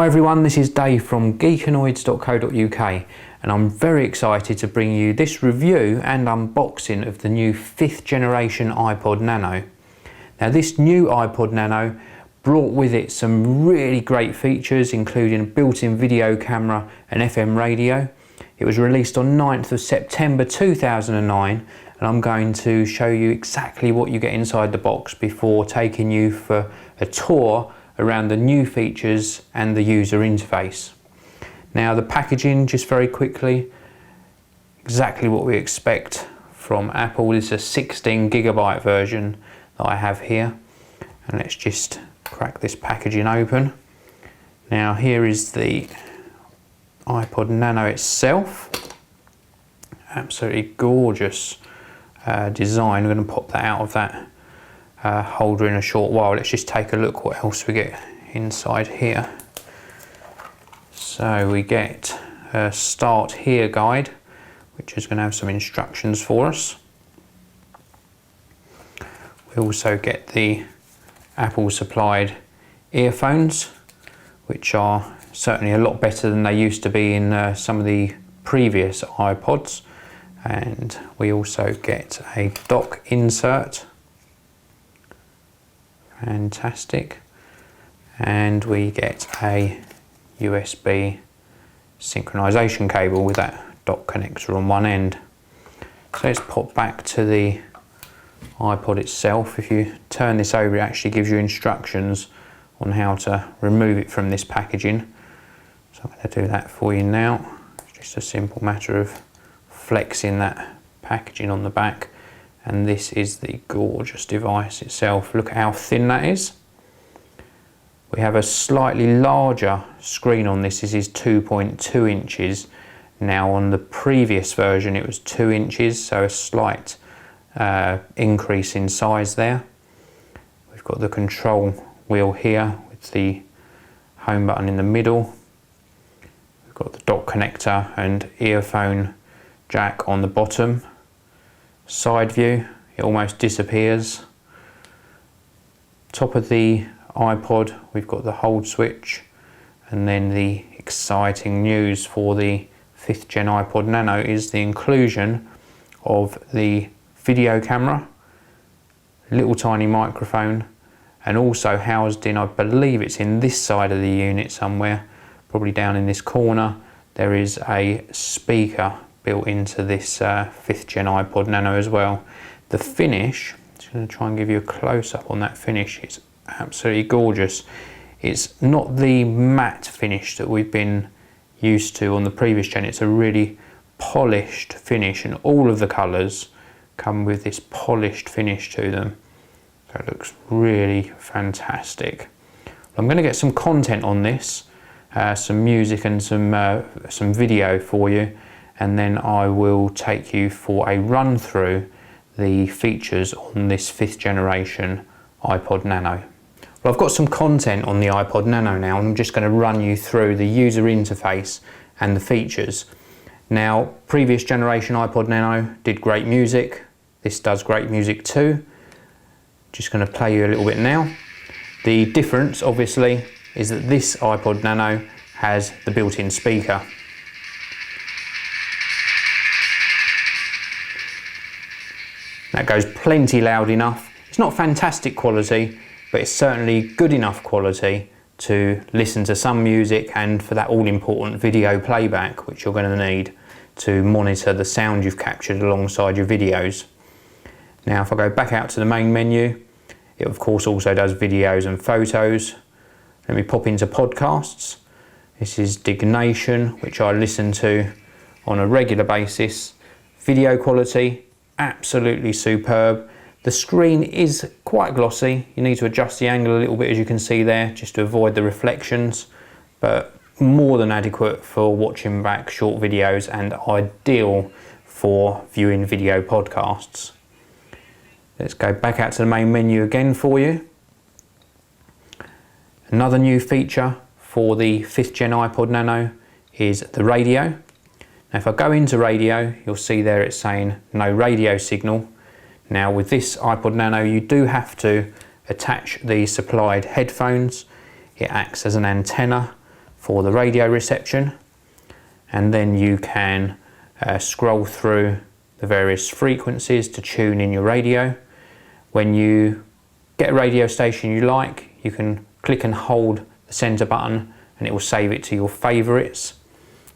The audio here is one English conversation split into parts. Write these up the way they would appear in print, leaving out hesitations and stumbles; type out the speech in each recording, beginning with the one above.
Hi everyone, this is Dave from Geekanoids.co.uk and I'm very excited to bring you this review and unboxing of the new 5th generation iPod Nano. Now this new iPod Nano brought with it some really great features, including a built-in video camera and FM radio. It was released on 9th of September 2009 and I'm going to show you exactly what you get inside the box before taking you for a tour around the new features and the user interface. Now the packaging, just very quickly, exactly what we expect from Apple. This is a 16GB version that I have here, and let's just crack this packaging open. Now here is the iPod Nano itself. Absolutely gorgeous design. We're going to pop that out of that holder in a short while. Let's just take a look what else we get inside here. So we get a start here guide, which is going to have some instructions for us. We also get the Apple supplied earphones, which are certainly a lot better than they used to be in some of the previous iPods. And we also get a dock insert. Fantastic. And we get a USB synchronization cable with that dock connector on one end. So let's pop back to the iPod itself. If you turn this over, it actually gives you instructions on how to remove it from this packaging. So I'm going to do that for you now. It's just a simple matter of flexing that packaging on the back. And this is the gorgeous device itself. Look at how thin that is. We have a slightly larger screen on this. This is 2.2 inches. Now on the previous version it was 2 inches, so a slight increase in size there. We've got the control wheel here with the home button in the middle. We've got the dock connector and earphone jack on the bottom. Side view, it almost disappears. Top of the iPod, we've got the hold switch, and then the exciting news for the 5th gen iPod Nano is the inclusion of the video camera, little tiny microphone, and also housed in, I believe it's in this side of the unit somewhere, probably down in this corner, there is a speaker built into this 5th gen iPod Nano as well. The finish, I'm just going to try and give you a close-up on that finish. It's absolutely gorgeous. It's not the matte finish that we've been used to on the previous gen. It's a really polished finish, and all of the colours come with this polished finish to them. So it looks really fantastic. I'm going to get some content on this, some music and some video for you, and then I will take you for a run through the features on this 5th generation iPod Nano. Well, I've got some content on the iPod Nano now, and I'm just going to run you through the user interface and the features. Now, previous generation iPod Nano did great music. This does great music too. Just going to play you a little bit now. The difference, obviously, is that this iPod Nano has the built-in speaker. That goes plenty loud enough. It's not fantastic quality, but it's certainly good enough quality to listen to some music and for that all-important video playback, which you're going to need to monitor the sound you've captured alongside your videos. Now, if I go back out to the main menu, it of course also does videos and photos. Let me pop into podcasts. This is Dignation, which I listen to on a regular basis. Video quality, absolutely superb. The screen is quite glossy. You need to adjust the angle a little bit, as you can see there, just to avoid the reflections, but more than adequate for watching back short videos and ideal for viewing video podcasts. Let's go back out to the main menu again for you. Another new feature for the 5th gen iPod Nano is the radio. Now if I go into radio, you'll see there it's saying no radio signal. Now with this iPod Nano you do have to attach the supplied headphones. It acts as an antenna for the radio reception, and then you can scroll through the various frequencies to tune in your radio. When you get a radio station you like, you can click and hold the center button and it will save it to your favorites.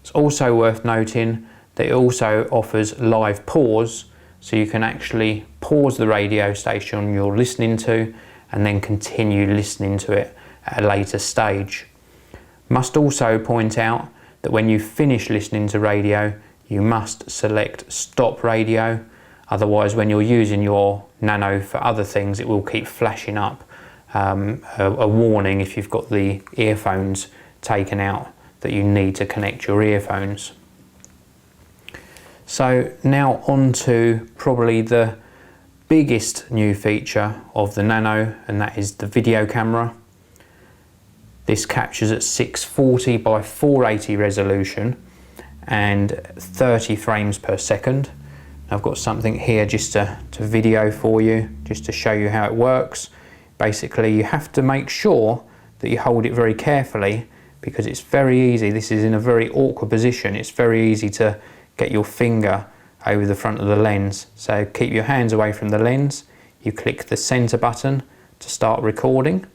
It's also worth noting that it also offers live pause, so you can actually pause the radio station you're listening to and then continue listening to it at a later stage. Must also point out that when you finish listening to radio, you must select stop radio. Otherwise, when you're using your Nano for other things, it will keep flashing up a warning if you've got the earphones taken out that you need to connect your earphones. So now on to probably the biggest new feature of the Nano, and that is the video camera. This captures at 640 by 480 resolution and 30 frames per second. I've got something here just to video for you, just to show you how it works. Basically, you have to make sure that you hold it very carefully, because it's very easy. This is in a very awkward position. It's very easy to get your finger over the front of the lens. So keep your hands away from the lens. You click the center button to start recording,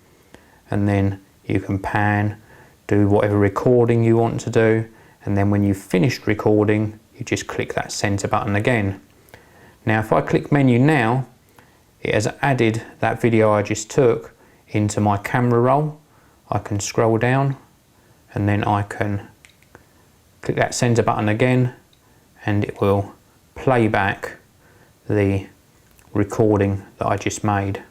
and then you can pan, do whatever recording you want to do, and then when you've finished recording, you just click that center button again. Now if I click menu now, it has added that video I just took into my camera roll. I can scroll down and then I can click that center button again, and it will play back the recording that I just made.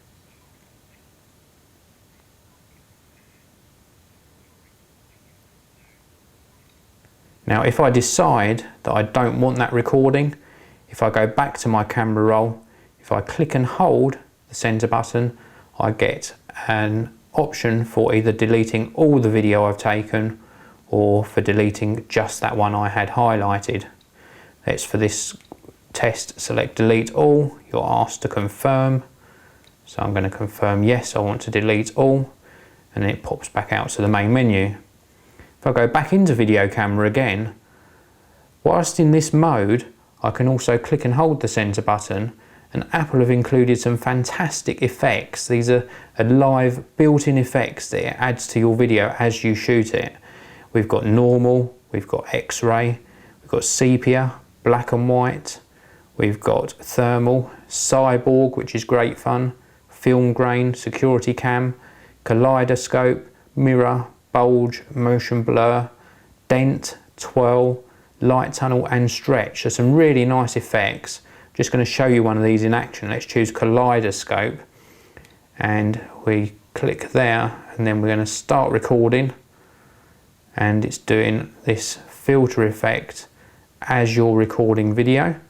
Now if I decide that I don't want that recording, if I go back to my camera roll, if I click and hold the center button, I get an option for either deleting all the video I've taken or for deleting just that one I had highlighted. Let's, for this test, select delete all. You're asked to confirm. So I'm going to confirm yes, I want to delete all, and then it pops back out to the main menu. If I go back into video camera again, whilst in this mode, I can also click and hold the center button, and Apple have included some fantastic effects. These are live built-in effects that it adds to your video as you shoot it. We've got normal, we've got X-ray, we've got sepia, black and white, we've got thermal, cyborg, which is great fun, film grain, security cam, kaleidoscope, mirror, bulge, motion blur, dent, twirl, light tunnel and stretch. So some really nice effects. Just going to show you one of these in action. Let's choose kaleidoscope and we click there, and then we're going to start recording, and it's doing this filter effect as you're recording video.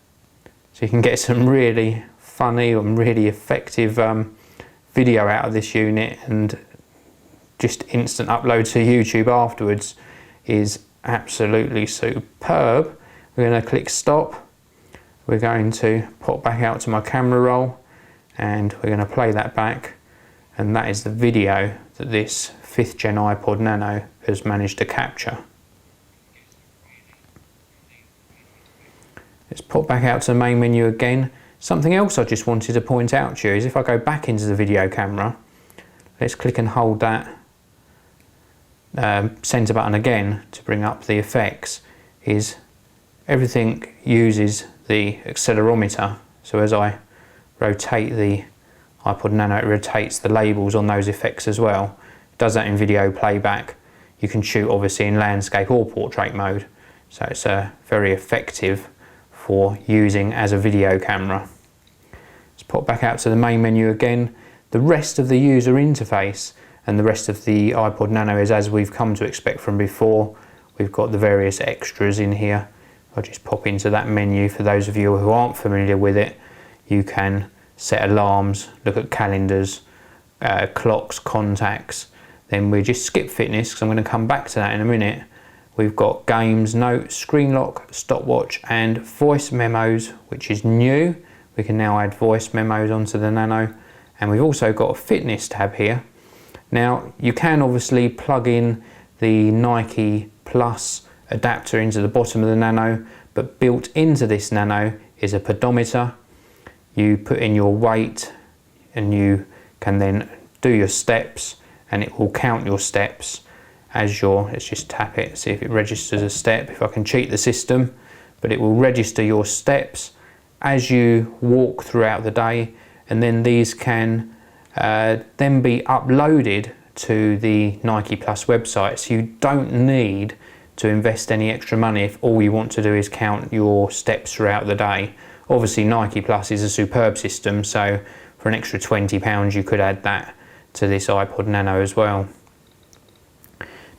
So you can get some really funny and really effective video out of this unit, and just instant upload to YouTube afterwards is absolutely superb. We're going to click stop. We're going to pop back out to my camera roll, and we're going to play that back, and that is the video that this 5th gen iPod Nano has managed to capture. Let's pop back out to the main menu again. Something else I just wanted to point out to you is if I go back into the video camera, let's click and hold that center button again to bring up the effects, is everything uses the accelerometer. So as I rotate the iPod Nano, it rotates the labels on those effects as well. It does that in video playback. You can shoot obviously in landscape or portrait mode, so it's very effective for using as a video camera. Let's pop back out to the main menu again. The rest of the user interface and the rest of the iPod Nano is as we've come to expect from before. We've got the various extras in here. I'll just pop into that menu. For those of you who aren't familiar with it, you can set alarms, look at calendars, clocks, contacts. Then we just skip fitness because I'm going to come back to that in a minute. We've got games, notes, screen lock, stopwatch and voice memos, which is new. We can now add voice memos onto the Nano. And we've also got a fitness tab here. Now you can obviously plug in the Nike Plus adapter into the bottom of the Nano, but built into this Nano is a pedometer. You put in your weight and you can then do your steps, and it will count your steps as let's just tap it, see if it registers a step, if I can cheat the system, but it will register your steps as you walk throughout the day, and then these can then be uploaded to the Nike Plus website, so you don't need to invest any extra money if all you want to do is count your steps throughout the day. Obviously Nike Plus is a superb system, so for an extra £20 you could add that to this iPod Nano as well.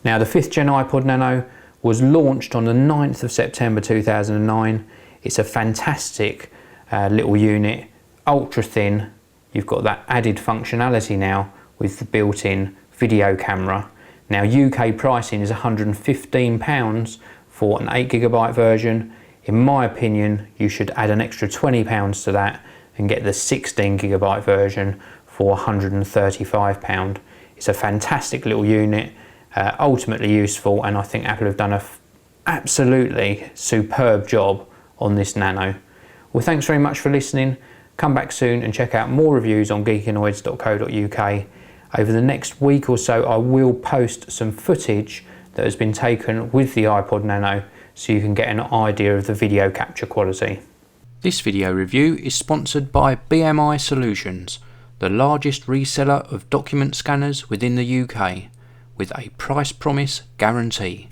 Now the 5th gen iPod Nano was launched on the 9th of September 2009. It's a fantastic little unit, ultra thin. You've got that added functionality now with the built-in video camera. Now UK pricing is £115 for an 8GB version. In my opinion, you should add an extra £20 to that and get the 16GB version for £135. It's a fantastic little unit, ultimately useful, and I think Apple have done an absolutely superb job on this Nano. Well, thanks very much for listening. Come back soon and check out more reviews on geekanoids.co.uk. Over the next week or so, I will post some footage that has been taken with the iPod Nano so you can get an idea of the video capture quality. This video review is sponsored by BMI Solutions, the largest reseller of document scanners within the UK, with a price promise guarantee.